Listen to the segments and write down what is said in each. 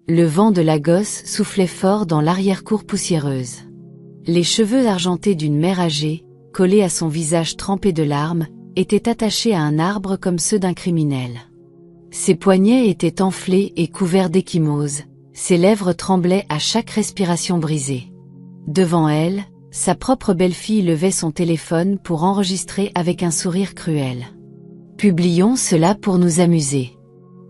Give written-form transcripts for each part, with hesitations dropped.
Le vent de Lagos soufflait fort dans l'arrière-cour poussiéreuse. Les cheveux argentés d'une mère âgée, collés à son visage trempé de larmes, étaient attachés à un arbre comme ceux d'un criminel. Ses poignets étaient enflés et couverts d'ecchymoses, ses lèvres tremblaient à chaque respiration brisée. Devant elle, sa propre belle-fille levait son téléphone pour enregistrer avec un sourire cruel. « Publions cela pour nous amuser. »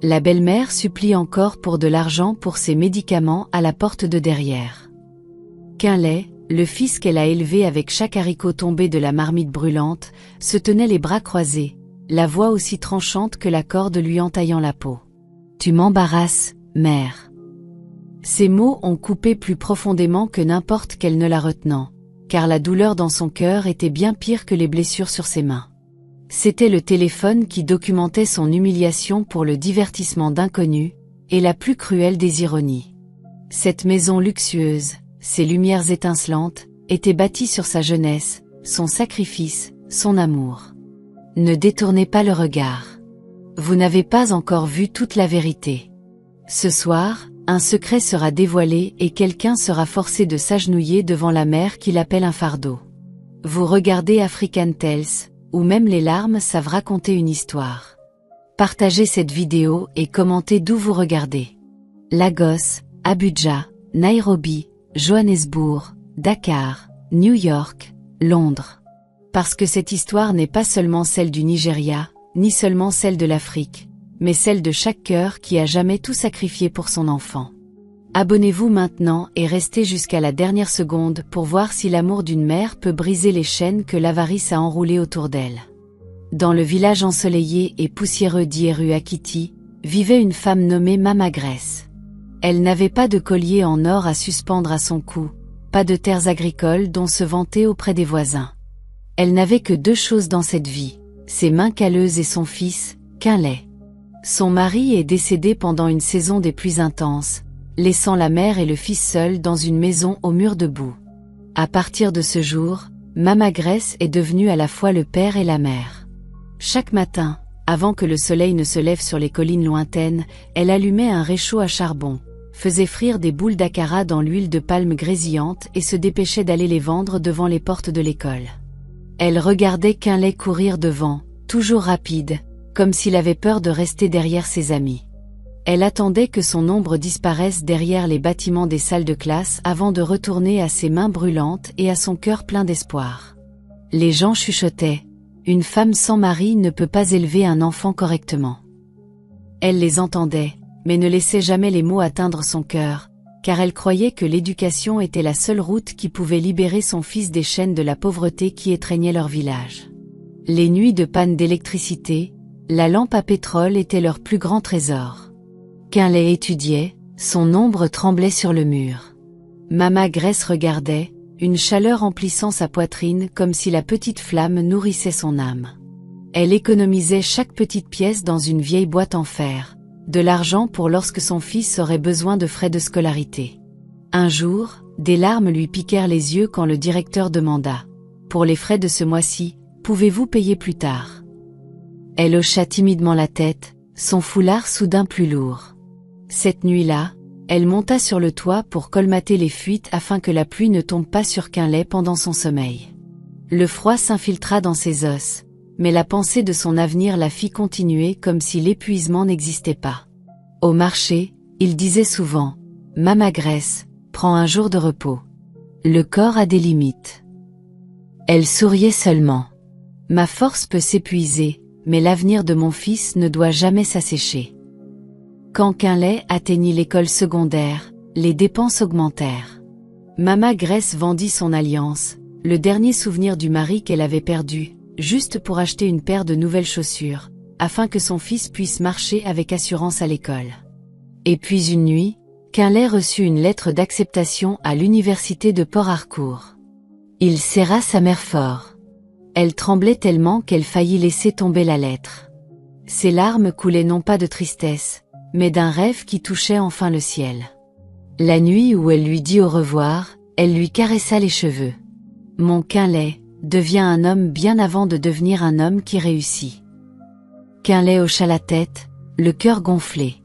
La belle-mère supplie encore pour de l'argent pour ses médicaments à la porte de derrière. Quinlay, le fils qu'elle a élevé avec chaque haricot tombé de la marmite brûlante, se tenait les bras croisés, la voix aussi tranchante que la corde lui entaillant la peau. « Tu m'embarrasses, mère. » Ces mots ont coupé plus profondément que n'importe quel ne la retenant, car la douleur dans son cœur était bien pire que les blessures sur ses mains. C'était le téléphone qui documentait son humiliation pour le divertissement d'inconnus, et la plus cruelle des ironies. Cette maison luxueuse, ses lumières étincelantes, était bâtie sur sa jeunesse, son sacrifice, son amour. Ne détournez pas le regard. Vous n'avez pas encore vu toute la vérité. Ce soir, un secret sera dévoilé et quelqu'un sera forcé de s'agenouiller devant la mère qui l'appelle un fardeau. Vous regardez African Tales, où même les larmes savent raconter une histoire. Partagez cette vidéo et commentez d'où vous regardez. Lagos, Abuja, Nairobi, Johannesburg, Dakar, New York, Londres. Parce que cette histoire n'est pas seulement celle du Nigeria, ni seulement celle de l'Afrique, mais celle de chaque cœur qui a jamais tout sacrifié pour son enfant. Abonnez-vous maintenant et restez jusqu'à la dernière seconde pour voir si l'amour d'une mère peut briser les chaînes que l'avarice a enroulées autour d'elle. Dans le village ensoleillé et poussiéreux d'Ieru-Akiti, vivait une femme nommée Mama Grace. Elle n'avait pas de collier en or à suspendre à son cou, pas de terres agricoles dont se vanter auprès des voisins. Elle n'avait que deux choses dans cette vie, ses mains calleuses et son fils, Quinlay. Son mari est décédé pendant une saison des pluies intenses, laissant la mère et le fils seuls dans une maison aux murs de boue. À partir de ce jour, Mama Grace est devenue à la fois le père et la mère. Chaque matin, avant que le soleil ne se lève sur les collines lointaines, elle allumait un réchaud à charbon, faisait frire des boules d'akara dans l'huile de palme grésillante et se dépêchait d'aller les vendre devant les portes de l'école. Elle regardait Quinlay courir devant, toujours rapide, comme s'il avait peur de rester derrière ses amis. Elle attendait que son ombre disparaisse derrière les bâtiments des salles de classe avant de retourner à ses mains brûlantes et à son cœur plein d'espoir. Les gens chuchotaient, « Une femme sans mari ne peut pas élever un enfant correctement. » Elle les entendait, mais ne laissait jamais les mots atteindre son cœur, car elle croyait que l'éducation était la seule route qui pouvait libérer son fils des chaînes de la pauvreté qui étreignaient leur village. Les nuits de panne d'électricité, la lampe à pétrole était leur plus grand trésor. Quinlay étudiait, son ombre tremblait sur le mur. Mama Grace regardait, une chaleur emplissant sa poitrine comme si la petite flamme nourrissait son âme. Elle économisait chaque petite pièce dans une vieille boîte en fer, de l'argent pour lorsque son fils aurait besoin de frais de scolarité. Un jour, des larmes lui piquèrent les yeux quand le directeur demanda « Pour les frais de ce mois-ci, pouvez-vous payer plus tard ?» Elle hocha timidement la tête, son foulard soudain plus lourd. Cette nuit-là, elle monta sur le toit pour colmater les fuites afin que la pluie ne tombe pas sur Quinlay pendant son sommeil. Le froid s'infiltra dans ses os, mais la pensée de son avenir la fit continuer comme si l'épuisement n'existait pas. Au marché, il disait souvent « Mama Grace, prends un jour de repos. Le corps a des limites. » Elle souriait seulement. « Ma force peut s'épuiser, mais l'avenir de mon fils ne doit jamais s'assécher. » Quand Quinlay atteignit l'école secondaire, les dépenses augmentèrent. Mama Grace vendit son alliance, le dernier souvenir du mari qu'elle avait perdu, juste pour acheter une paire de nouvelles chaussures, afin que son fils puisse marcher avec assurance à l'école. Et puis une nuit, Quinlay reçut une lettre d'acceptation à l'université de Port Harcourt. Il serra sa mère fort. Elle tremblait tellement qu'elle faillit laisser tomber la lettre. Ses larmes coulaient non pas de tristesse, mais d'un rêve qui touchait enfin le ciel. La nuit où elle lui dit au revoir, elle lui caressa les cheveux. « Mon Quinlay, deviens un homme bien avant de devenir un homme qui réussit. » Quinlay hocha la tête, le cœur gonflé.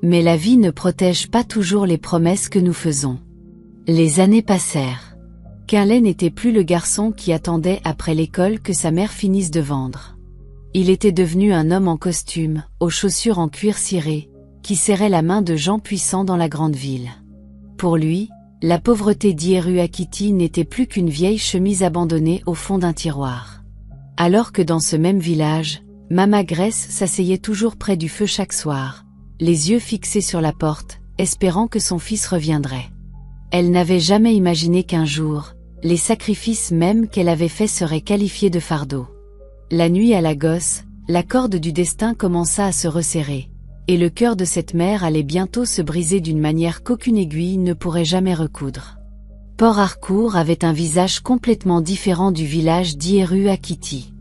Mais la vie ne protège pas toujours les promesses que nous faisons. Les années passèrent. Quinlay n'était plus le garçon qui attendait après l'école que sa mère finisse de vendre. Il était devenu un homme en costume, aux chaussures en cuir ciré, qui serrait la main de gens puissants dans la grande ville. Pour lui, la pauvreté d'Ieruakiti n'était plus qu'une vieille chemise abandonnée au fond d'un tiroir. Alors que dans ce même village, Mama Grace s'asseyait toujours près du feu chaque soir, les yeux fixés sur la porte, espérant que son fils reviendrait. Elle n'avait jamais imaginé qu'un jour, les sacrifices même qu'elle avait faits seraient qualifiés de fardeau. La nuit à Lagos, la corde du destin commença à se resserrer, et le cœur de cette mère allait bientôt se briser d'une manière qu'aucune aiguille ne pourrait jamais recoudre. Port Harcourt avait un visage complètement différent du village d'Ieruakiti.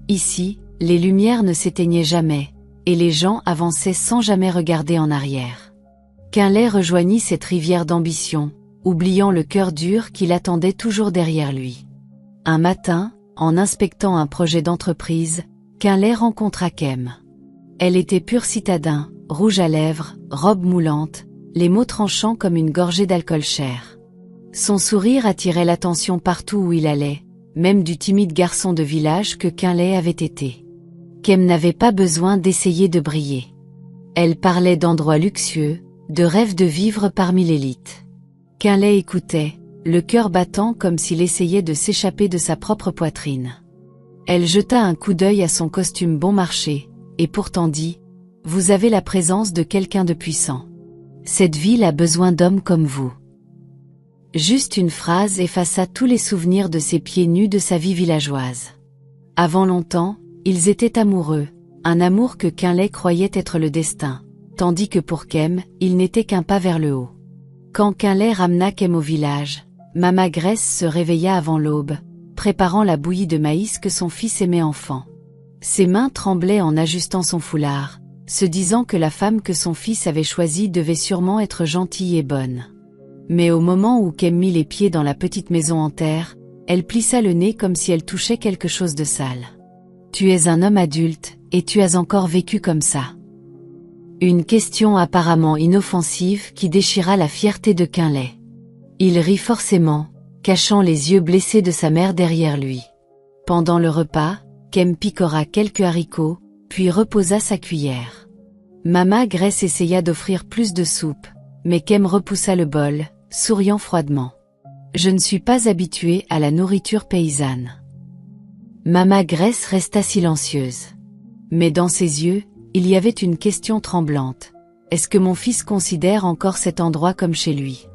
Ici, les lumières ne s'éteignaient jamais, et les gens avançaient sans jamais regarder en arrière. Quinlay rejoignit cette rivière d'ambition, oubliant le cœur dur qui l'attendait toujours derrière lui. Un matin, en inspectant un projet d'entreprise, Quinlay rencontra Kem. Elle était pur citadin, rouge à lèvres, robe moulante, les mots tranchants comme une gorgée d'alcool cher. Son sourire attirait l'attention partout où il allait, même du timide garçon de village que Quinlay avait été. Kem n'avait pas besoin d'essayer de briller. Elle parlait d'endroits luxueux, de rêves de vivre parmi l'élite. Quinlay écoutait, le cœur battant comme s'il essayait de s'échapper de sa propre poitrine. Elle jeta un coup d'œil à son costume bon marché, et pourtant dit « Vous avez la présence de quelqu'un de puissant. Cette ville a besoin d'hommes comme vous. » Juste une phrase effaça tous les souvenirs de ses pieds nus de sa vie villageoise. Avant longtemps, ils étaient amoureux, un amour que Quinlay croyait être le destin, tandis que pour Kem, il n'était qu'un pas vers le haut. Quand Quinlay ramena Kem au village, Mama Grace se réveilla avant l'aube, préparant la bouillie de maïs que son fils aimait enfant. Ses mains tremblaient en ajustant son foulard, se disant que la femme que son fils avait choisie devait sûrement être gentille et bonne. Mais au moment où Kem mit les pieds dans la petite maison en terre, elle plissa le nez comme si elle touchait quelque chose de sale. « Tu es un homme adulte, et tu as encore vécu comme ça. » Une question apparemment inoffensive qui déchira la fierté de Quinlay. Il rit forcément, cachant les yeux blessés de sa mère derrière lui. Pendant le repas, Kem picora quelques haricots, puis reposa sa cuillère. Mama Grace essaya d'offrir plus de soupe, mais Kem repoussa le bol, souriant froidement. « Je ne suis pas habituée à la nourriture paysanne. » Mama Grace resta silencieuse. Mais dans ses yeux, il y avait une question tremblante. Est-ce que mon fils considère encore cet endroit comme chez lui?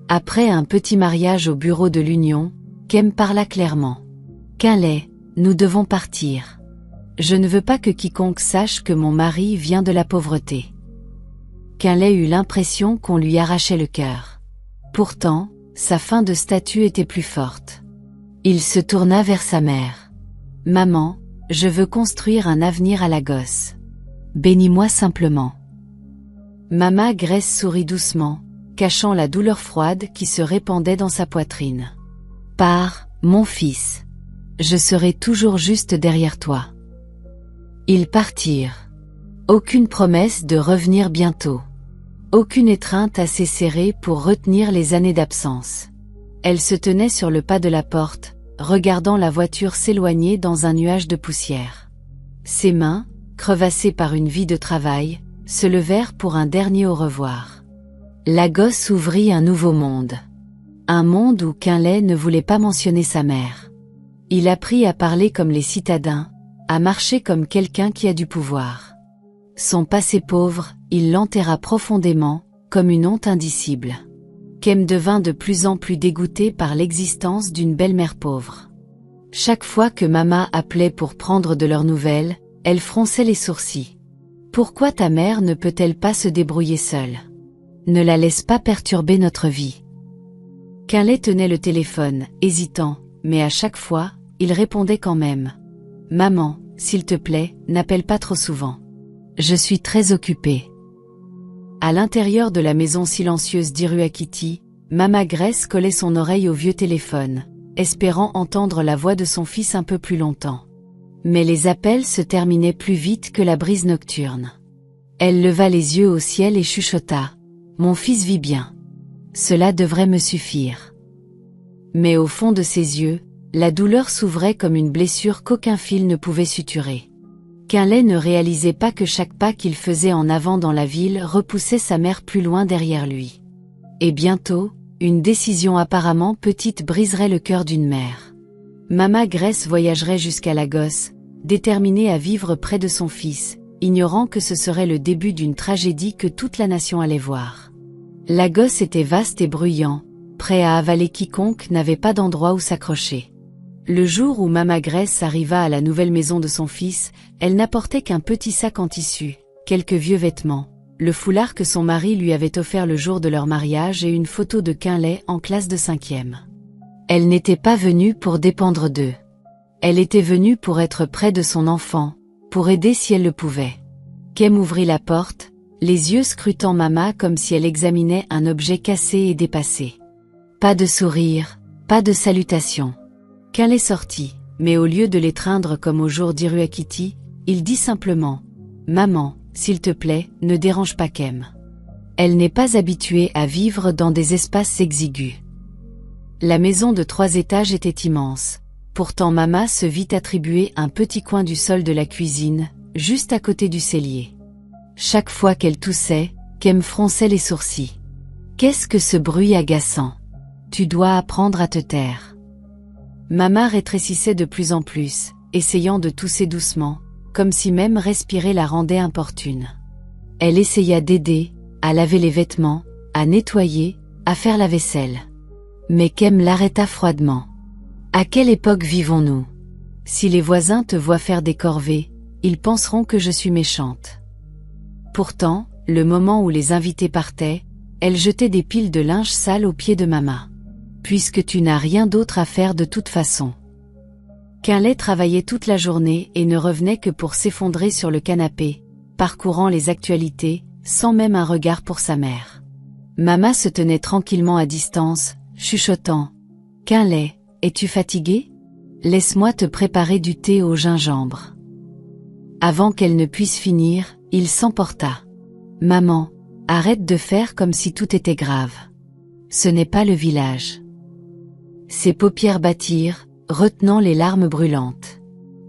Après un petit mariage au bureau de l'Union, Kem parla clairement. « Quinlay, nous devons partir. Je ne veux pas que quiconque sache que mon mari vient de la pauvreté. » Quinlay eut l'impression qu'on lui arrachait le cœur. Pourtant, sa fin de statue était plus forte. Il se tourna vers sa mère. « Maman, je veux construire un avenir à Lagos. Bénis-moi simplement. » Mama Grace sourit doucement, cachant la douleur froide qui se répandait dans sa poitrine. « Pars, mon fils. Je serai toujours juste derrière toi. » Ils partirent. Aucune promesse de revenir bientôt. Aucune étreinte assez serrée pour retenir les années d'absence. Elle se tenait sur le pas de la porte, regardant la voiture s'éloigner dans un nuage de poussière. Ses mains, crevassées par une vie de travail, se levèrent pour un dernier au revoir. Lagos ouvrit un nouveau monde. Un monde où Quinlay ne voulait pas mentionner sa mère. Il apprit à parler comme les citadins, à marcher comme quelqu'un qui a du pouvoir. Son passé pauvre, il l'enterra profondément, comme une honte indicible. Kem devint de plus en plus dégoûtée par l'existence d'une belle-mère pauvre. Chaque fois que Mama appelait pour prendre de leurs nouvelles, elle fronçait les sourcils. « Pourquoi ta mère ne peut-elle pas se débrouiller seule? Ne la laisse pas perturber notre vie. » Quinlay tenait le téléphone, hésitant, mais à chaque fois, il répondait quand même. « Maman, s'il te plaît, n'appelle pas trop souvent. Je suis très occupée. » À l'intérieur de la maison silencieuse d'Ieruakiti, Mama Grace collait son oreille au vieux téléphone, espérant entendre la voix de son fils un peu plus longtemps. Mais les appels se terminaient plus vite que la brise nocturne. Elle leva les yeux au ciel et chuchota. Mon fils vit bien. Cela devrait me suffire. Mais au fond de ses yeux, la douleur s'ouvrait comme une blessure qu'aucun fil ne pouvait suturer. Quinlay ne réalisait pas que chaque pas qu'il faisait en avant dans la ville repoussait sa mère plus loin derrière lui. Et bientôt, une décision apparemment petite briserait le cœur d'une mère. Mama Grace voyagerait jusqu'à Lagos, déterminée à vivre près de son fils, ignorant que ce serait le début d'une tragédie que toute la nation allait voir. Lagos était vaste et bruyant, prêt à avaler quiconque n'avait pas d'endroit où s'accrocher. Le jour où Mama Grace arriva à la nouvelle maison de son fils, elle n'apportait qu'un petit sac en tissu, quelques vieux vêtements, le foulard que son mari lui avait offert le jour de leur mariage et une photo de Quinlay en classe de 5e. Elle n'était pas venue pour dépendre d'eux. Elle était venue pour être près de son enfant, pour aider si elle le pouvait. Kem ouvrit la porte, les yeux scrutant Mama comme si elle examinait un objet cassé et dépassé. Pas de sourire, pas de salutation. Quinlay sortit, mais au lieu de l'étreindre comme au jour d'Iruakiti, il dit simplement « Maman, s'il te plaît, ne dérange pas Kem. Elle n'est pas habituée à vivre dans des espaces exigus. » La maison de 3 étages était immense. Pourtant Mama se vit attribuer un petit coin du sol de la cuisine, juste à côté du cellier. Chaque fois qu'elle toussait, Kem fronçait les sourcils. « Qu'est-ce que ce bruit agaçant? Tu dois apprendre à te taire. » Mama rétrécissait de plus en plus, essayant de tousser doucement, comme si même respirer la rendait importune. Elle essaya d'aider, à laver les vêtements, à nettoyer, à faire la vaisselle. Mais Kem l'arrêta froidement. « À quelle époque vivons-nous? Si les voisins te voient faire des corvées, ils penseront que je suis méchante. » Pourtant, le moment où les invités partaient, elle jetait des piles de linge sale aux pieds de Mama. Puisque tu n'as rien d'autre à faire de toute façon. Quinlay travaillait toute la journée et ne revenait que pour s'effondrer sur le canapé, parcourant les actualités, sans même un regard pour sa mère. Mama se tenait tranquillement à distance, chuchotant. « Quinlay, es-tu fatigué? Laisse-moi te préparer du thé au gingembre. » Avant qu'elle ne puisse finir, il s'emporta. « Maman, arrête de faire comme si tout était grave. Ce n'est pas le village. » Ses paupières battirent, retenant les larmes brûlantes.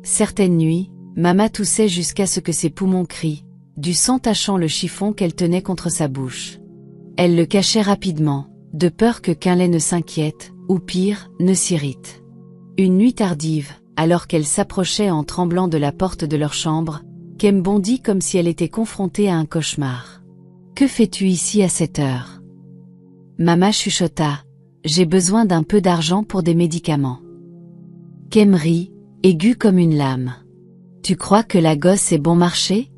Certaines nuits, Mama toussait jusqu'à ce que ses poumons crient, du sang tachant le chiffon qu'elle tenait contre sa bouche. Elle le cachait rapidement, de peur que Quinlay ne s'inquiète, ou pire, ne s'irrite. Une nuit tardive, alors qu'elle s'approchait en tremblant de la porte de leur chambre, Kem bondit comme si elle était confrontée à un cauchemar. « Que fais-tu ici à cette heure? » Mama chuchota. J'ai besoin d'un peu d'argent pour des médicaments. Kem rit, aigu comme une lame. Tu crois que Lagos est bon marché?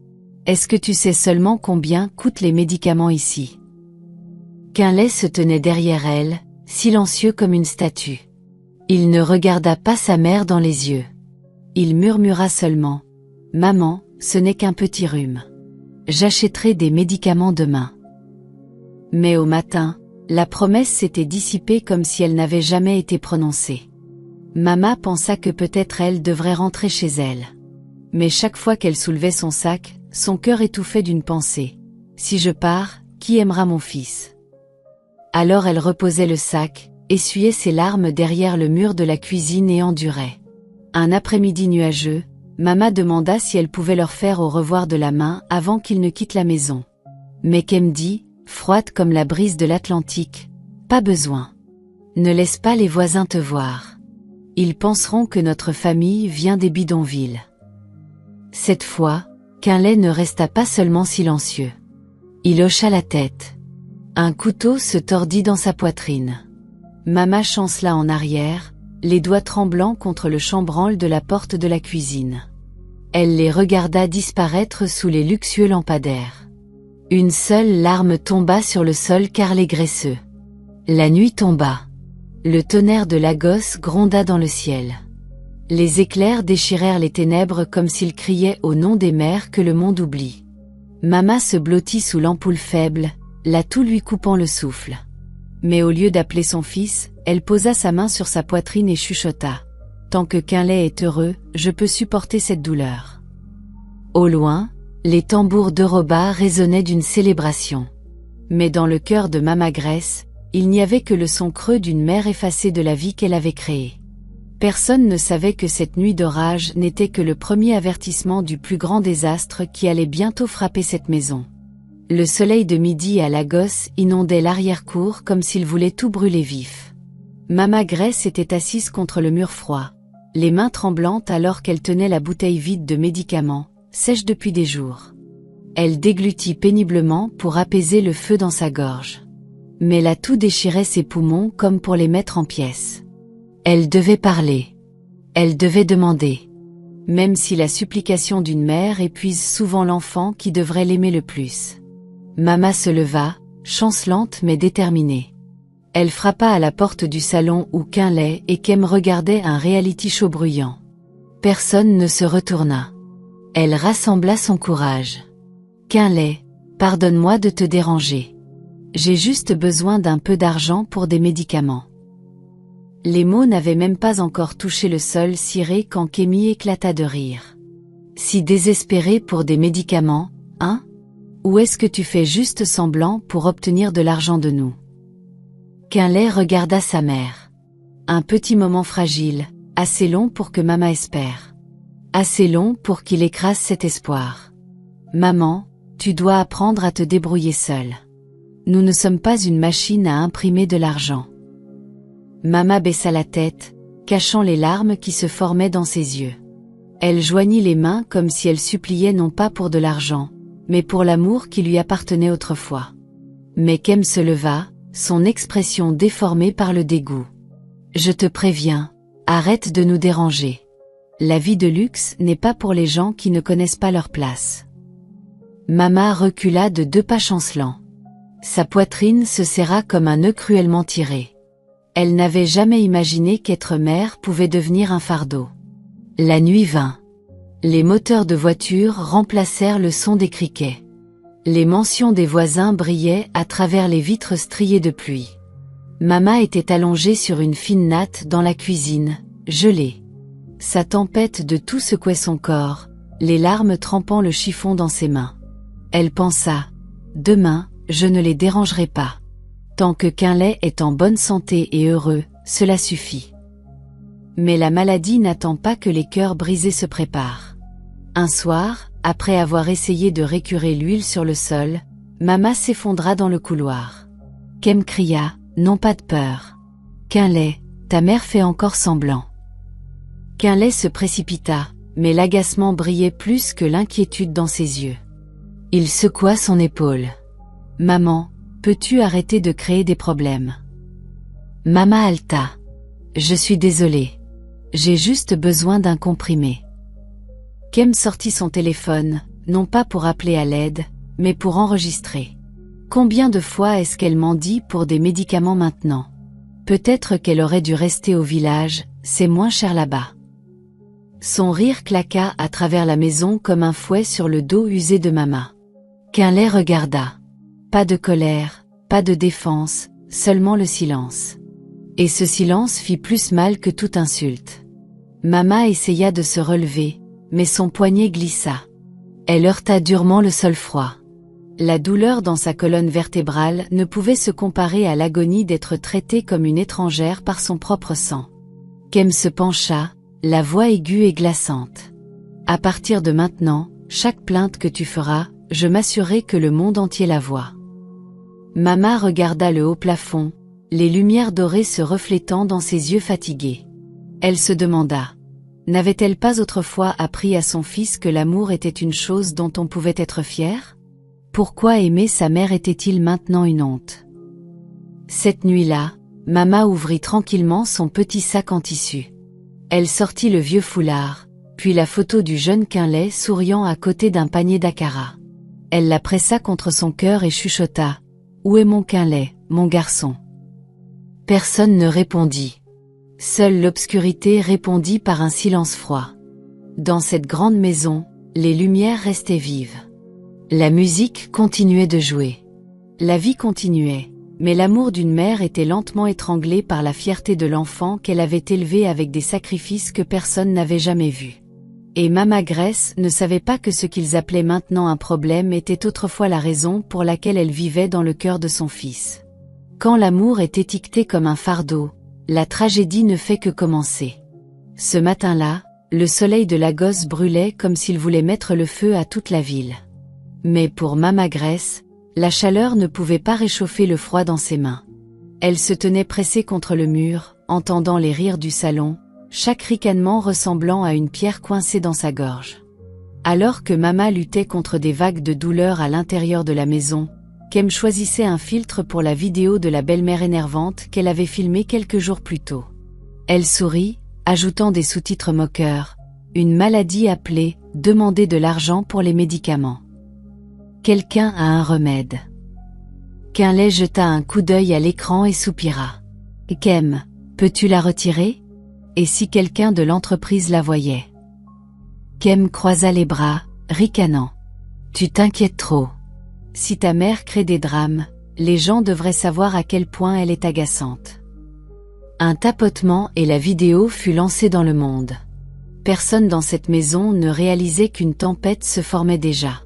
Est-ce que tu sais seulement combien coûtent les médicaments ici? Quinlay se tenait derrière elle, silencieux comme une statue. Il ne regarda pas sa mère dans les yeux. Il murmura seulement. Maman, ce n'est qu'un petit rhume. J'achèterai des médicaments demain. Mais au matin, la promesse s'était dissipée comme si elle n'avait jamais été prononcée. Mama pensa que peut-être elle devrait rentrer chez elle. Mais chaque fois qu'elle soulevait son sac, son cœur étouffait d'une pensée. Si je pars, qui aimera mon fils? Alors elle reposait le sac, essuyait ses larmes derrière le mur de la cuisine et endurait. Un après-midi nuageux, Mama demanda si elle pouvait leur faire au revoir de la main avant qu'ils ne quittent la maison. Mais Kem dit, froide comme la brise de l'Atlantique, « Pas besoin. Ne laisse pas les voisins te voir. Ils penseront que notre famille vient des bidonvilles. » Cette fois, Quinlay ne resta pas seulement silencieux. Il hocha la tête. Un couteau se tordit dans sa poitrine. Mama chancela en arrière, les doigts tremblants contre le chambranle de la porte de la cuisine. Elle les regarda disparaître sous les luxueux lampadaires. Une seule larme tomba sur le sol carrelé graisseux. La nuit tomba. Le tonnerre de Lagos gronda dans le ciel. Les éclairs déchirèrent les ténèbres comme s'ils criaient au nom des mères que le monde oublie. Mama se blottit sous l'ampoule faible, la toux lui coupant le souffle. Mais au lieu d'appeler son fils, elle posa sa main sur sa poitrine et chuchota. « Tant que Quinlay est heureux, je peux supporter cette douleur. » Au loin, Les tambours d'Euroba résonnaient d'une célébration. Mais dans le cœur de Mama Grace, il n'y avait que le son creux d'une mère effacée de la vie qu'elle avait créée. Personne ne savait que cette nuit d'orage n'était que le premier avertissement du plus grand désastre qui allait bientôt frapper cette maison. Le soleil de midi à Lagos inondait l'arrière-cour comme s'il voulait tout brûler vif. Mama Grace était assise contre le mur froid, les mains tremblantes alors qu'elle tenait la bouteille vide de médicaments, sèche depuis des jours. Elle déglutit péniblement pour apaiser le feu dans sa gorge. Mais la toux déchirait ses poumons comme pour les mettre en pièces. Elle devait parler. Elle devait demander. Même si la supplication d'une mère épuise souvent l'enfant qui devrait l'aimer le plus. Mama se leva, chancelante mais déterminée. Elle frappa à la porte du salon où Quinlay et Kem regardaient un reality show bruyant. Personne ne se retourna. Elle rassembla son courage. Quinlay, pardonne-moi de te déranger. J'ai juste besoin d'un peu d'argent pour des médicaments. Les mots n'avaient même pas encore touché le sol ciré quand Kémy éclata de rire. Si désespéré pour des médicaments, hein? Ou est-ce que tu fais juste semblant pour obtenir de l'argent de nous? Quinlay regarda sa mère. Un petit moment fragile, assez long pour que Mama espère. Assez long pour qu'il écrase cet espoir. Maman, tu dois apprendre à te débrouiller seule. Nous ne sommes pas une machine à imprimer de l'argent. Mama baissa la tête, cachant les larmes qui se formaient dans ses yeux. Elle joignit les mains comme si elle suppliait non pas pour de l'argent, mais pour l'amour qui lui appartenait autrefois. Mais Kem se leva, son expression déformée par le dégoût. Je te préviens, arrête de nous déranger. La vie de luxe n'est pas pour les gens qui ne connaissent pas leur place. Mama recula de 2 pas chancelants. Sa poitrine se serra comme un nœud cruellement tiré. Elle n'avait jamais imaginé qu'être mère pouvait devenir un fardeau. La nuit vint. Les moteurs de voiture remplacèrent le son des criquets. Les mentions des voisins brillaient à travers les vitres striées de pluie. Mama était allongée sur une fine natte dans la cuisine, gelée. Sa tempête de tout secouait son corps, les larmes trempant le chiffon dans ses mains. Elle pensa, demain, je ne les dérangerai pas. Tant que Quinlay est en bonne santé et heureux, cela suffit. Mais la maladie n'attend pas que les cœurs brisés se préparent. Un soir, après avoir essayé de récurer l'huile sur le sol, Mama s'effondra dans le couloir. Kem cria, non pas de peur. Quinlay, ta mère fait encore semblant. Quinlay se précipita, mais l'agacement brillait plus que l'inquiétude dans ses yeux. Il secoua son épaule. Maman, peux-tu arrêter de créer des problèmes? Mama haleta. Je suis désolée. J'ai juste besoin d'un comprimé. Kem sortit son téléphone, non pas pour appeler à l'aide, mais pour enregistrer. Combien de fois est-ce qu'elle m'en dit pour des médicaments maintenant? Peut-être qu'elle aurait dû rester au village, c'est moins cher là-bas. Son rire claqua à travers la maison comme un fouet sur le dos usé de Mama. Quinlay regarda. Pas de colère, pas de défense, seulement le silence. Et ce silence fit plus mal que toute insulte. Mama essaya de se relever, mais son poignet glissa. Elle heurta durement le sol froid. La douleur dans sa colonne vertébrale ne pouvait se comparer à l'agonie d'être traitée comme une étrangère par son propre sang. Kem se pencha, la voix aiguë et glaçante. À partir de maintenant, chaque plainte que tu feras, je m'assurerai que le monde entier la voit. Mama regarda le haut plafond, les lumières dorées se reflétant dans ses yeux fatigués. Elle se demanda. N'avait-elle pas autrefois appris à son fils que l'amour était une chose dont on pouvait être fier? Pourquoi aimer sa mère était-il maintenant une honte? Cette nuit-là, Mama ouvrit tranquillement son petit sac en tissu. Elle sortit le vieux foulard, puis la photo du jeune Quinlay souriant à côté d'un panier d'accara. Elle la pressa contre son cœur et chuchota. Où est mon Quinlay, mon garçon? Personne ne répondit. Seule l'obscurité répondit par un silence froid. Dans cette grande maison, les lumières restaient vives. La musique continuait de jouer. La vie continuait, mais l'amour d'une mère était lentement étranglé par la fierté de l'enfant qu'elle avait élevé avec des sacrifices que personne n'avait jamais vus. Et Mama Grace ne savait pas que ce qu'ils appelaient maintenant un problème était autrefois la raison pour laquelle elle vivait dans le cœur de son fils. Quand l'amour est étiqueté comme un fardeau, la tragédie ne fait que commencer. Ce matin-là, le soleil de Lagos brûlait comme s'il voulait mettre le feu à toute la ville. Mais pour Mama Grace, la chaleur ne pouvait pas réchauffer le froid dans ses mains. Elle se tenait pressée contre le mur, entendant les rires du salon, chaque ricanement ressemblant à une pierre coincée dans sa gorge. Alors que Mama luttait contre des vagues de douleur à l'intérieur de la maison, Kem choisissait un filtre pour la vidéo de la belle-mère énervante qu'elle avait filmée quelques jours plus tôt. Elle sourit, ajoutant des sous-titres moqueurs, une maladie appelée « Demander de l'argent pour les médicaments ». Quelqu'un a un remède. Quinlay jeta un coup d'œil à l'écran et soupira. « Kem, peux-tu la retirer ? Et si quelqu'un de l'entreprise la voyait ?» Kem croisa les bras, ricanant. « Tu t'inquiètes trop. Si ta mère crée des drames, les gens devraient savoir à quel point elle est agaçante. » Un tapotement et la vidéo fut lancée dans le monde. Personne dans cette maison ne réalisait qu'une tempête se formait déjà.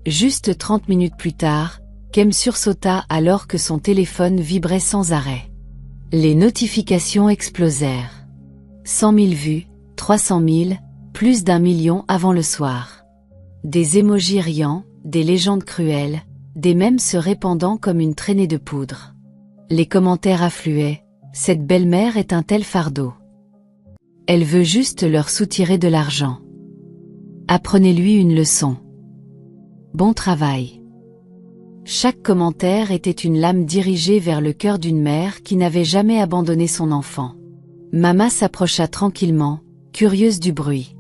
Juste 30 minutes plus tard, Kem sursauta alors que son téléphone vibrait sans arrêt. Les notifications explosèrent. 100 000 vues, 300 000, plus d'1 million avant le soir. Des émojis riants, des légendes cruelles, des mèmes se répandant comme une traînée de poudre. Les commentaires affluaient. Cette belle-mère est un tel fardeau. Elle veut juste leur soutirer de l'argent. Apprenez-lui une leçon. Bon travail. Chaque commentaire était une lame dirigée vers le cœur d'une mère qui n'avait jamais abandonné son enfant. Mama s'approcha tranquillement, curieuse du bruit.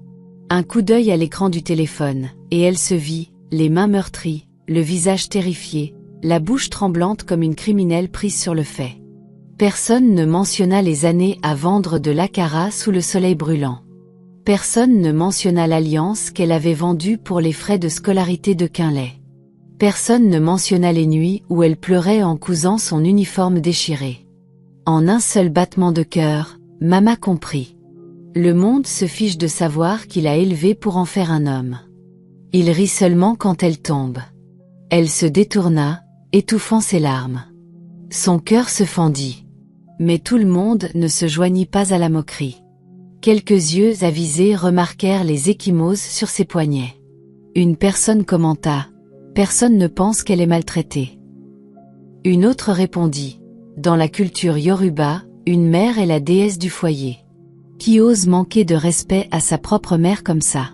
Un coup d'œil à l'écran du téléphone, et elle se vit, les mains meurtries, le visage terrifié, la bouche tremblante comme une criminelle prise sur le fait. Personne ne mentionna les années à vendre de l'Acara sous le soleil brûlant. Personne ne mentionna l'alliance qu'elle avait vendue pour les frais de scolarité de Quinlay. Personne ne mentionna les nuits où elle pleurait en cousant son uniforme déchiré. En un seul battement de cœur, Mama comprit. Le monde se fiche de savoir qu'il a élevé pour en faire un homme. Il rit seulement quand elle tombe. Elle se détourna, étouffant ses larmes. Son cœur se fendit. Mais tout le monde ne se joignit pas à la moquerie. Quelques yeux avisés remarquèrent les ecchymoses sur ses poignets. Une personne commenta « Personne ne pense qu'elle est maltraitée ». Une autre répondit « Dans la culture Yoruba, une mère est la déesse du foyer. Qui ose manquer de respect à sa propre mère comme ça ?»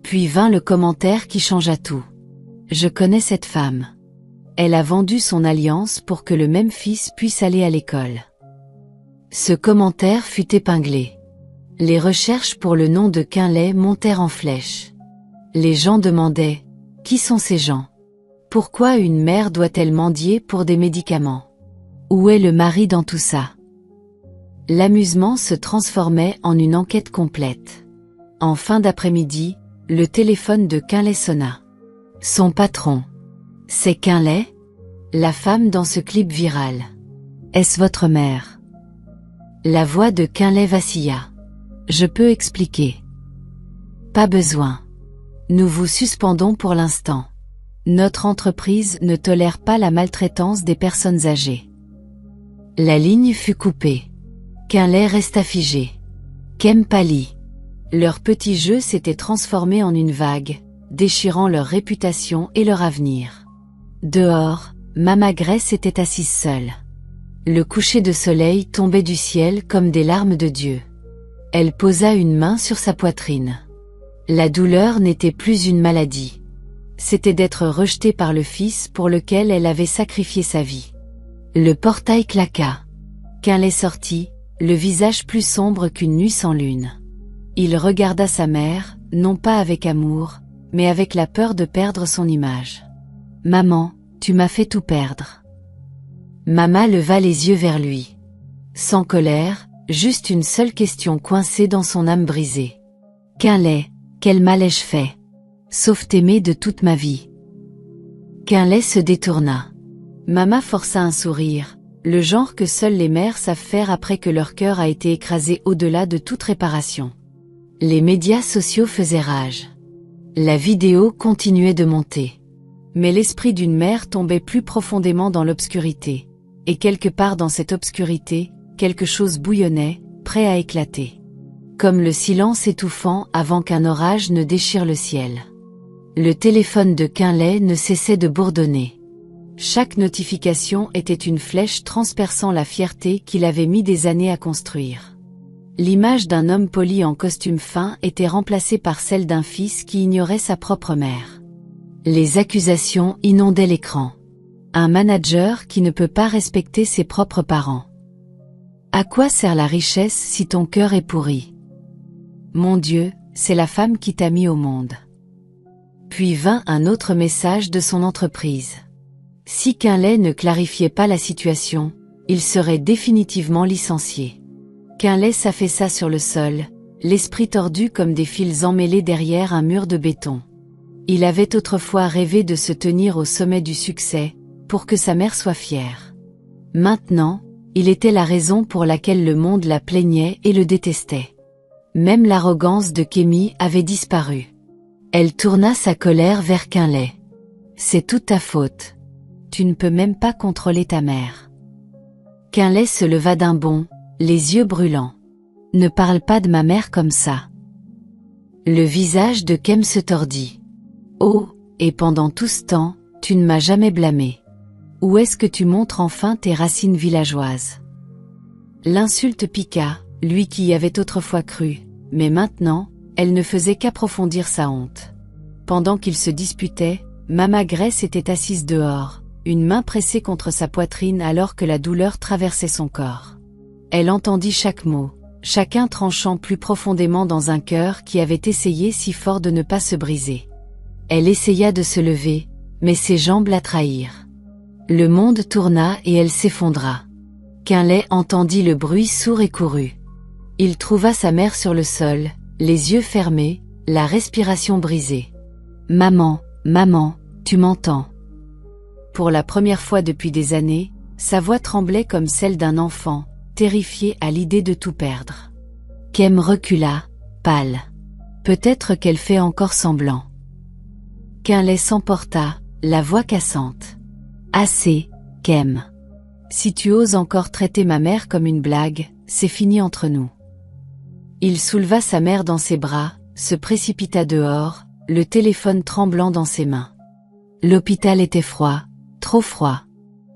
Puis vint le commentaire qui changea tout. « Je connais cette femme. Elle a vendu son alliance pour que le même fils puisse aller à l'école. » Ce commentaire fut épinglé. Les recherches pour le nom de Quinlay montèrent en flèche. Les gens demandaient « Qui sont ces gens ? Pourquoi une mère doit-elle mendier pour des médicaments ? Où est le mari dans tout ça ?» L'amusement se transformait en une enquête complète. En fin d'après-midi, le téléphone de Quinlay sonna. Son patron. C'est Quinlay ? La femme dans ce clip viral. Est-ce votre mère ? La voix de Quinlay vacilla. Je peux expliquer. Pas besoin. Nous vous suspendons pour l'instant. Notre entreprise ne tolère pas la maltraitance des personnes âgées. La ligne fut coupée. Quinlay resta figé. Kem pâlit. Leur petit jeu s'était transformé en une vague, déchirant leur réputation et leur avenir. Dehors, Mama Grace était assise seule. Le coucher de soleil tombait du ciel comme des larmes de Dieu. Elle posa une main sur sa poitrine. La douleur n'était plus une maladie. C'était d'être rejetée par le fils pour lequel elle avait sacrifié sa vie. Le portail claqua. Quinlay sortit, le visage plus sombre qu'une nuit sans lune. Il regarda sa mère, non pas avec amour, mais avec la peur de perdre son image. « Maman, tu m'as fait tout perdre. » Mama leva les yeux vers lui. Sans colère, juste une seule question coincée dans son âme brisée. « Quinlay, quel mal ai-je fait ? Sauf t'aimer de toute ma vie. » Quinlay se détourna. Mama força un sourire, le genre que seules les mères savent faire après que leur cœur a été écrasé au-delà de toute réparation. Les médias sociaux faisaient rage. La vidéo continuait de monter. Mais l'esprit d'une mère tombait plus profondément dans l'obscurité. Et quelque part dans cette obscurité, quelque chose bouillonnait, prêt à éclater. Comme le silence étouffant avant qu'un orage ne déchire le ciel. Le téléphone de Quinlay ne cessait de bourdonner. Chaque notification était une flèche transperçant la fierté qu'il avait mis des années à construire. L'image d'un homme poli en costume fin était remplacée par celle d'un fils qui ignorait sa propre mère. Les accusations inondaient l'écran. Un manager qui ne peut pas respecter ses propres parents. À quoi sert la richesse si ton cœur est pourri? Mon Dieu, c'est la femme qui t'a mis au monde. Puis vint un autre message de son entreprise. Si Quinlay ne clarifiait pas la situation, il serait définitivement licencié. Quinlay s'affaissa sur le sol, l'esprit tordu comme des fils emmêlés derrière un mur de béton. Il avait autrefois rêvé de se tenir au sommet du succès, pour que sa mère soit fière. Maintenant, il était la raison pour laquelle le monde la plaignait et le détestait. Même l'arrogance de Kémy avait disparu. Elle tourna sa colère vers Quinlay. C'est toute ta faute. Tu ne peux même pas contrôler ta mère. Quinlay se leva d'un bond, les yeux brûlants. Ne parle pas de ma mère comme ça. Le visage de Kem se tordit. Oh, et pendant tout ce temps, tu ne m'as jamais blâmé. Où est-ce que tu montres enfin tes racines villageoises? L'insulte piqua, lui qui y avait autrefois cru, mais maintenant, elle ne faisait qu'approfondir sa honte. Pendant qu'ils se disputaient, Mama Grace était assise dehors, une main pressée contre sa poitrine alors que la douleur traversait son corps. Elle entendit chaque mot, chacun tranchant plus profondément dans un cœur qui avait essayé si fort de ne pas se briser. Elle essaya de se lever, mais ses jambes la trahirent. Le monde tourna et elle s'effondra. Quinlay entendit le bruit sourd et courut. Il trouva sa mère sur le sol, les yeux fermés, la respiration brisée. « Maman, maman, tu m'entends ?» Pour la première fois depuis des années, sa voix tremblait comme celle d'un enfant, terrifié à l'idée de tout perdre. Kem recula, pâle. Peut-être qu'elle fait encore semblant. Quinlay s'emporta, la voix cassante. « Assez, Kem. Si tu oses encore traiter ma mère comme une blague, c'est fini entre nous. » Il souleva sa mère dans ses bras, se précipita dehors, le téléphone tremblant dans ses mains. L'hôpital était froid, trop froid.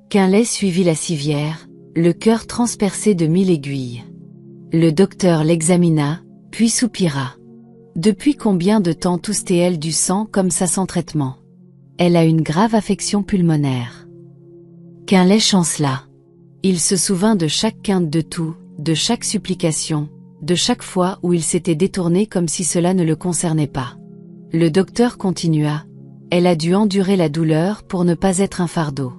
Quinlay suivit la civière, le cœur transpercé de 1000 aiguilles. Le docteur l'examina, puis soupira. Depuis combien de temps toussait-elle du sang comme ça sans traitement? Elle a une grave affection pulmonaire. Quinlay chancela. Il se souvint de chaque quinte de tout, de chaque supplication, de chaque fois où il s'était détourné comme si cela ne le concernait pas. Le docteur continua. Elle a dû endurer la douleur pour ne pas être un fardeau.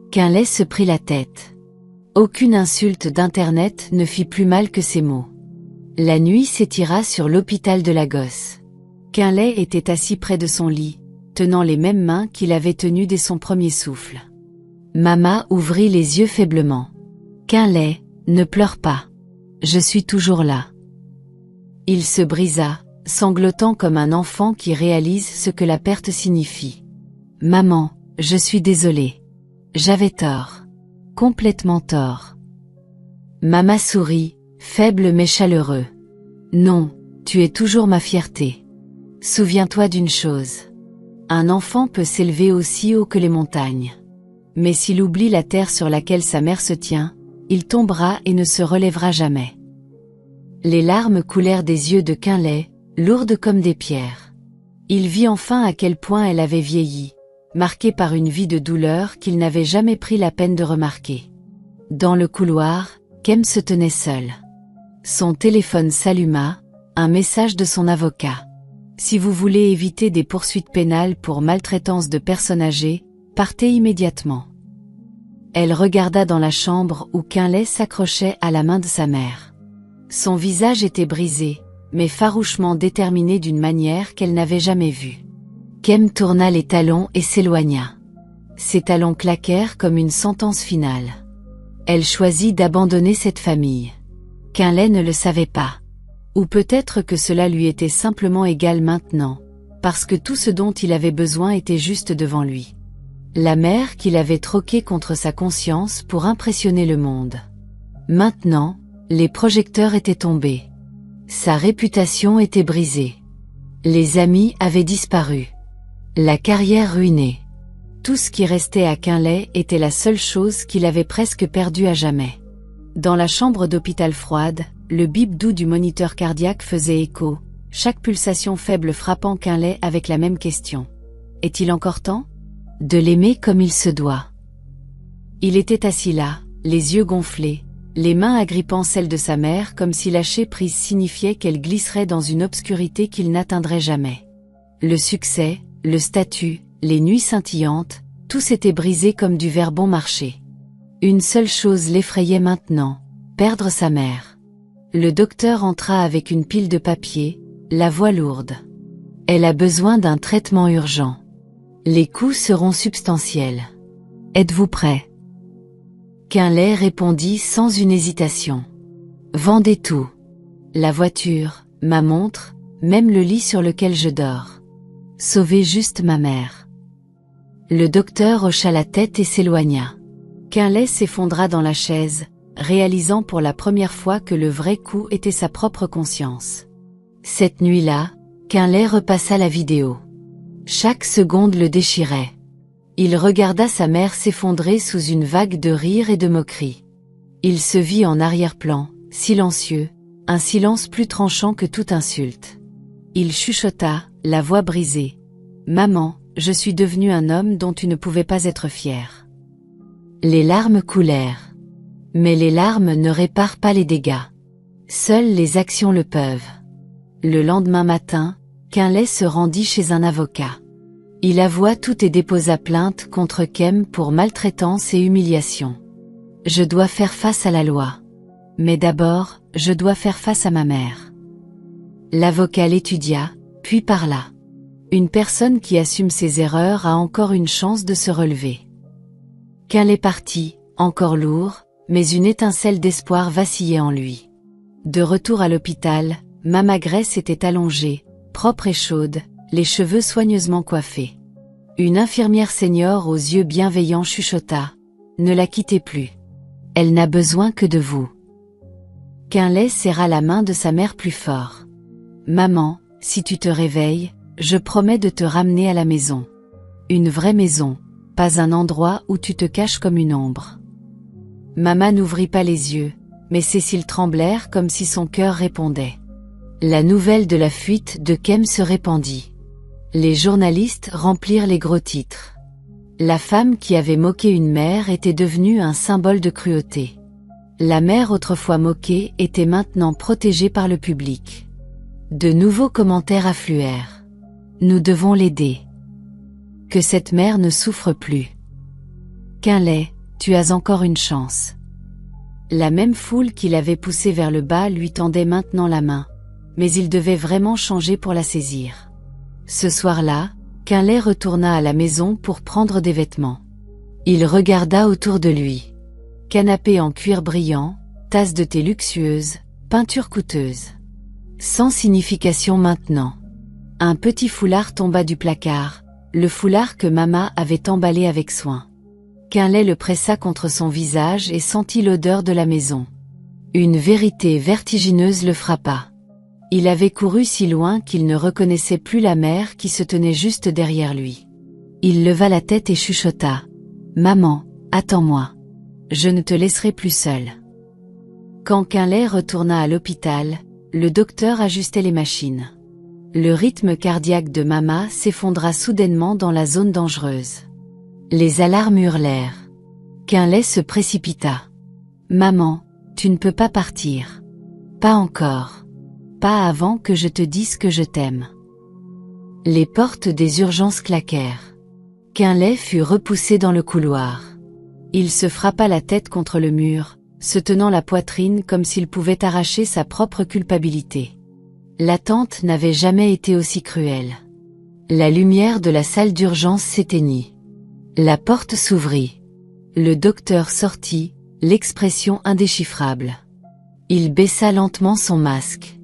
Quinlay se prit la tête. Aucune insulte d'internet ne fit plus mal que ces mots. La nuit s'étira sur l'hôpital de Lagos. Quinlay était assis près de son lit, tenant les mêmes mains qu'il avait tenues dès son premier souffle. Mama ouvrit les yeux faiblement. « Quinlay, ne pleure pas. Je suis toujours là. » Il se brisa, sanglotant comme un enfant qui réalise ce que la perte signifie. « Maman, je suis désolé. J'avais tort. Complètement tort. » Mama sourit, faible mais chaleureux. « Non, tu es toujours ma fierté. Souviens-toi d'une chose. Un enfant peut s'élever aussi haut que les montagnes. Mais s'il oublie la terre sur laquelle sa mère se tient, il tombera et ne se relèvera jamais. » Les larmes coulèrent des yeux de Quinlay, lourdes comme des pierres. Il vit enfin à quel point elle avait vieilli, marquée par une vie de douleur qu'il n'avait jamais pris la peine de remarquer. Dans le couloir, Kem se tenait seul. Son téléphone s'alluma, un message de son avocat. « Si vous voulez éviter des poursuites pénales pour maltraitance de personnes âgées, partez immédiatement. » Elle regarda dans la chambre où Quinlay s'accrochait à la main de sa mère. Son visage était brisé, mais farouchement déterminé d'une manière qu'elle n'avait jamais vue. Kem tourna les talons et s'éloigna. Ses talons claquèrent comme une sentence finale. Elle choisit d'abandonner cette famille. Quinlay ne le savait pas. Ou peut-être que cela lui était simplement égal maintenant, parce que tout ce dont il avait besoin était juste devant lui. La mère qu'il avait troquée contre sa conscience pour impressionner le monde. Maintenant, les projecteurs étaient tombés. Sa réputation était brisée. Les amis avaient disparu. La carrière ruinée. Tout ce qui restait à Quinlay était la seule chose qu'il avait presque perdue à jamais. Dans la chambre d'hôpital froide, le bip doux du moniteur cardiaque faisait écho, chaque pulsation faible frappant Quinlay avec la même question. Est-il encore temps de l'aimer comme il se doit? Il était assis là, les yeux gonflés, les mains agrippant celles de sa mère comme si lâcher prise signifiait qu'elle glisserait dans une obscurité qu'il n'atteindrait jamais. Le succès, le statut, les nuits scintillantes, tout s'était brisé comme du verre bon marché. Une seule chose l'effrayait maintenant, perdre sa mère. Le docteur entra avec une pile de papier, la voix lourde. Elle a besoin d'un traitement urgent. Les coûts seront substantiels. Êtes-vous prêt? Quinlay répondit sans une hésitation. Vendez tout. La voiture, ma montre, même le lit sur lequel je dors. Sauvez juste ma mère. Le docteur hocha la tête et s'éloigna. Quinlay s'effondra dans la chaise, réalisant pour la première fois que le vrai coup était sa propre conscience. Cette nuit-là, Quinlay repassa la vidéo. Chaque seconde le déchirait. Il regarda sa mère s'effondrer sous une vague de rire et de moquerie. Il se vit en arrière-plan, silencieux, un silence plus tranchant que toute insulte. Il chuchota, la voix brisée. « Maman, je suis devenu un homme dont tu ne pouvais pas être fière. » Les larmes coulèrent. Mais les larmes ne réparent pas les dégâts. Seules les actions le peuvent. Le lendemain matin, Quinlay se rendit chez un avocat. Il avoua tout et déposa plainte contre Kem pour maltraitance et humiliation. « Je dois faire face à la loi. Mais d'abord, je dois faire face à ma mère. » L'avocat l'étudia, puis parla. Une personne qui assume ses erreurs a encore une chance de se relever. Quinlay partit, encore lourd, mais une étincelle d'espoir vacillait en lui. De retour à l'hôpital, Mama Grace était allongée, propre et chaude, les cheveux soigneusement coiffés. Une infirmière senior aux yeux bienveillants chuchota. « Ne la quittez plus. Elle n'a besoin que de vous. » Quinlay serra la main de sa mère plus fort. « Maman, si tu te réveilles, je promets de te ramener à la maison. Une vraie maison, pas un endroit où tu te caches comme une ombre. » Maman n'ouvrit pas les yeux, mais ses cils tremblèrent comme si son cœur répondait. La nouvelle de la fuite de Kem se répandit. Les journalistes remplirent les gros titres. La femme qui avait moqué une mère était devenue un symbole de cruauté. La mère autrefois moquée était maintenant protégée par le public. De nouveaux commentaires affluèrent. Nous devons l'aider. Que cette mère ne souffre plus. Quinlay, tu as encore une chance. La même foule qui l'avait poussé vers le bas lui tendait maintenant la main, mais il devait vraiment changer pour la saisir. Ce soir-là, Quinlay retourna à la maison pour prendre des vêtements. Il regarda autour de lui. Canapé en cuir brillant, tasse de thé luxueuse, peinture coûteuse. Sans signification maintenant. Un petit foulard tomba du placard, le foulard que Mama avait emballé avec soin. Quinlay le pressa contre son visage et sentit l'odeur de la maison. Une vérité vertigineuse le frappa. Il avait couru si loin qu'il ne reconnaissait plus la mère qui se tenait juste derrière lui. Il leva la tête et chuchota. « Maman, attends-moi. Je ne te laisserai plus seul. » Quand Quinlay retourna à l'hôpital, le docteur ajustait les machines. Le rythme cardiaque de Mama s'effondra soudainement dans la zone dangereuse. Les alarmes hurlèrent. Quinlay se précipita. « Maman, tu ne peux pas partir. Pas encore. Pas avant que je te dise que je t'aime. » Les portes des urgences claquèrent. Quinlay fut repoussé dans le couloir. Il se frappa la tête contre le mur, se tenant la poitrine comme s'il pouvait arracher sa propre culpabilité. L'attente n'avait jamais été aussi cruelle. La lumière de la salle d'urgence s'éteignit. La porte s'ouvrit. Le docteur sortit, l'expression indéchiffrable. Il baissa lentement son masque.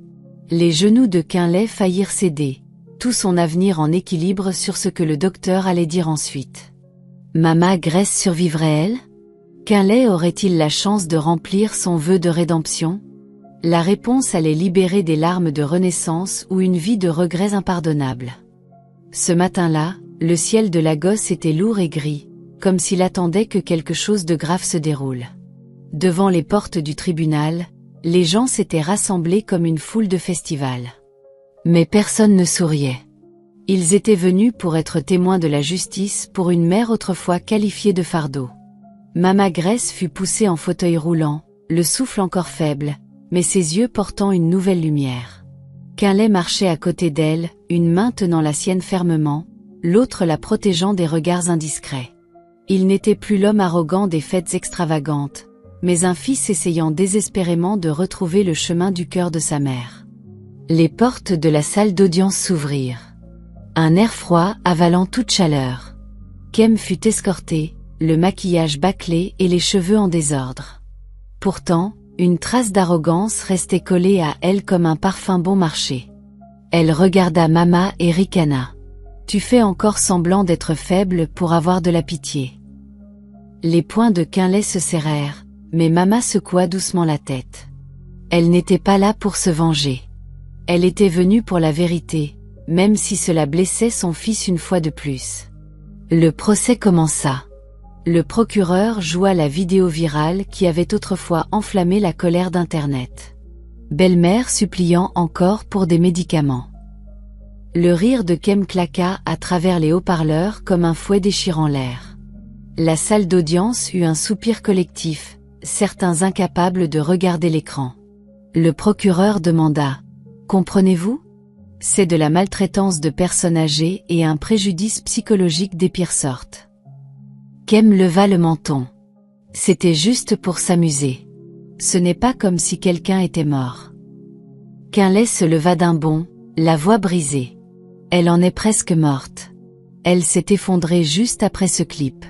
Les genoux de Quinlay faillirent céder, tout son avenir en équilibre sur ce que le docteur allait dire ensuite. Mama Grace survivrait-elle? Quinlay aurait-il la chance de remplir son vœu de rédemption? La réponse allait libérer des larmes de renaissance ou une vie de regrets impardonnables. Ce matin-là, le ciel de Lagos était lourd et gris, comme s'il attendait que quelque chose de grave se déroule. Devant les portes du tribunal, les gens s'étaient rassemblés comme une foule de festival. Mais personne ne souriait. Ils étaient venus pour être témoins de la justice pour une mère autrefois qualifiée de fardeau. Mama Grace fut poussée en fauteuil roulant, le souffle encore faible, mais ses yeux portant une nouvelle lumière. Quinlay marchait à côté d'elle, une main tenant la sienne fermement, l'autre la protégeant des regards indiscrets. Il n'était plus l'homme arrogant des fêtes extravagantes, mais un fils essayant désespérément de retrouver le chemin du cœur de sa mère. Les portes de la salle d'audience s'ouvrirent. Un air froid avalant toute chaleur. Kem fut escortée, le maquillage bâclé et les cheveux en désordre. Pourtant, une trace d'arrogance restait collée à elle comme un parfum bon marché. Elle regarda Mama et ricana. « Tu fais encore semblant d'être faible pour avoir de la pitié. » Les poings de Quinlay se serrèrent, mais Mama secoua doucement la tête. Elle n'était pas là pour se venger. Elle était venue pour la vérité, même si cela blessait son fils une fois de plus. Le procès commença. Le procureur joua la vidéo virale qui avait autrefois enflammé la colère d'Internet. Belle-mère suppliant encore pour des médicaments. Le rire de Kem claqua à travers les haut-parleurs comme un fouet déchirant l'air. La salle d'audience eut un soupir collectif, certains incapables de regarder l'écran. Le procureur demanda « Comprenez-vous ? C'est de la maltraitance de personnes âgées et un préjudice psychologique des pires sortes. » Kem leva le menton. C'était juste pour s'amuser. Ce n'est pas comme si quelqu'un était mort. Quinlay se leva d'un bond, la voix brisée. Elle en est presque morte. Elle s'est effondrée juste après ce clip.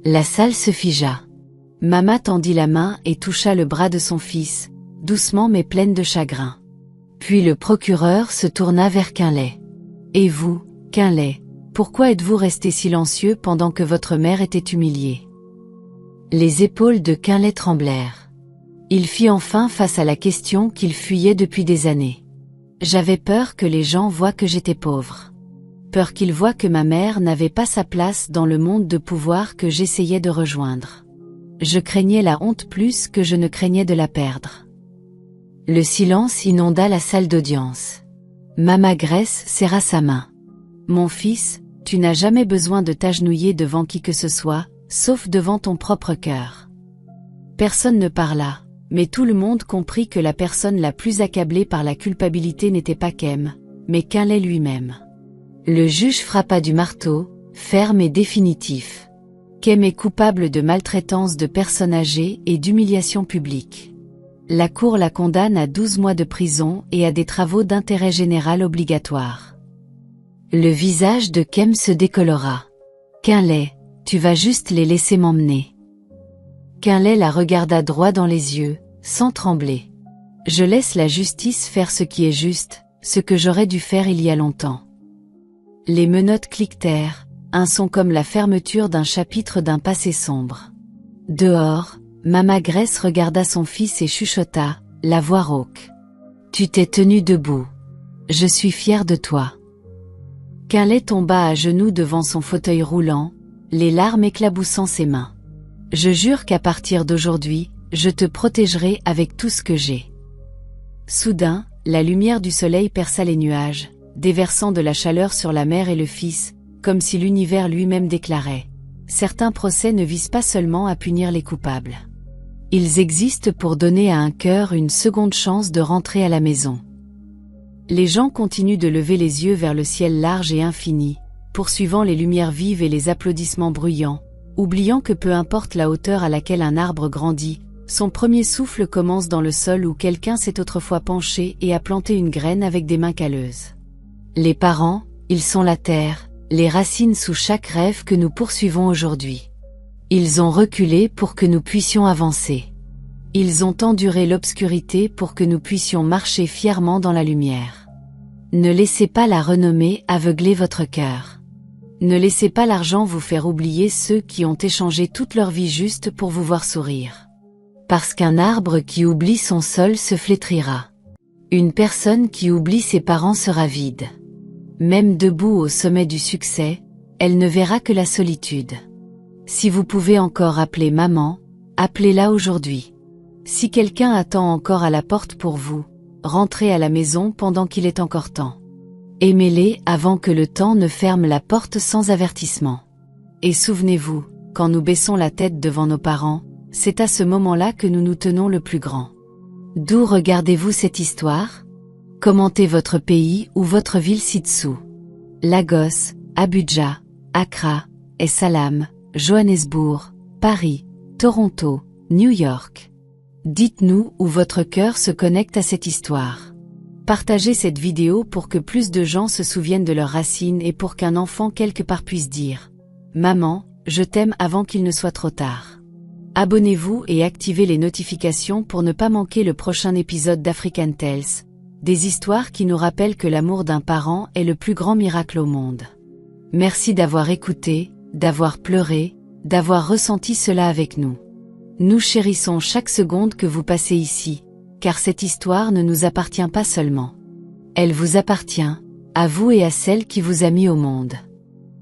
La salle se figea. Mama tendit la main et toucha le bras de son fils, doucement mais pleine de chagrin. Puis le procureur se tourna vers Quinlay. « Et vous, Quinlay, pourquoi êtes-vous resté silencieux pendant que votre mère était humiliée ?» Les épaules de Quinlay tremblèrent. Il fit enfin face à la question qu'il fuyait depuis des années. « J'avais peur que les gens voient que j'étais pauvre. Peur qu'ils voient que ma mère n'avait pas sa place dans le monde de pouvoir que j'essayais de rejoindre. Je craignais la honte plus que je ne craignais de la perdre. » Le silence inonda la salle d'audience. Mama Grace serra sa main. « Mon fils, tu n'as jamais besoin de t'agenouiller devant qui que ce soit, sauf devant ton propre cœur. » Personne ne parla, mais tout le monde comprit que la personne la plus accablée par la culpabilité n'était pas Kem, mais Quinlay lui-même. Le juge frappa du marteau, ferme et définitif. Kem est coupable de maltraitance de personnes âgées et d'humiliation publique. La cour la condamne à 12 mois de prison et à des travaux d'intérêt général obligatoires. Le visage de Kem se décolora. « Quinlay, tu vas juste les laisser m'emmener. » Quinlay la regarda droit dans les yeux, sans trembler. « Je laisse la justice faire ce qui est juste, ce que j'aurais dû faire il y a longtemps. » Les menottes cliquetèrent, un son comme la fermeture d'un chapitre d'un passé sombre. Dehors, Mama Grace regarda son fils et chuchota, la voix rauque. « Tu t'es tenu debout. Je suis fière de toi. » Quinlay tomba à genoux devant son fauteuil roulant, les larmes éclaboussant ses mains. « Je jure qu'à partir d'aujourd'hui, je te protégerai avec tout ce que j'ai. » Soudain, la lumière du soleil perça les nuages, déversant de la chaleur sur la mère et le fils, comme si l'univers lui-même déclarait « Certains procès ne visent pas seulement à punir les coupables. Ils existent pour donner à un cœur une seconde chance de rentrer à la maison. » Les gens continuent de lever les yeux vers le ciel large et infini, poursuivant les lumières vives et les applaudissements bruyants, oubliant que peu importe la hauteur à laquelle un arbre grandit, son premier souffle commence dans le sol où quelqu'un s'est autrefois penché et a planté une graine avec des mains calleuses. Les parents, ils sont la terre, les racines sous chaque rêve que nous poursuivons aujourd'hui. Ils ont reculé pour que nous puissions avancer. Ils ont enduré l'obscurité pour que nous puissions marcher fièrement dans la lumière. Ne laissez pas la renommée aveugler votre cœur. Ne laissez pas l'argent vous faire oublier ceux qui ont échangé toute leur vie juste pour vous voir sourire. Parce qu'un arbre qui oublie son sol se flétrira. Une personne qui oublie ses parents sera vide. Même debout au sommet du succès, elle ne verra que la solitude. Si vous pouvez encore appeler maman, appelez-la aujourd'hui. Si quelqu'un attend encore à la porte pour vous, rentrez à la maison pendant qu'il est encore temps. Aimez-les avant que le temps ne ferme la porte sans avertissement. Et souvenez-vous, quand nous baissons la tête devant nos parents, c'est à ce moment-là que nous nous tenons le plus grand. D'où regardez-vous cette histoire? Commentez votre pays ou votre ville ci-dessous. Lagos, Abuja, Accra, Essalam, Johannesburg, Paris, Toronto, New York. Dites-nous où votre cœur se connecte à cette histoire. Partagez cette vidéo pour que plus de gens se souviennent de leurs racines et pour qu'un enfant quelque part puisse dire « Maman, je t'aime » avant qu'il ne soit trop tard. Abonnez-vous et activez les notifications pour ne pas manquer le prochain épisode d'African Tales, des histoires qui nous rappellent que l'amour d'un parent est le plus grand miracle au monde. Merci d'avoir écouté, d'avoir pleuré, d'avoir ressenti cela avec nous. Nous chérissons chaque seconde que vous passez ici, car cette histoire ne nous appartient pas seulement. Elle vous appartient, à vous et à celle qui vous a mis au monde.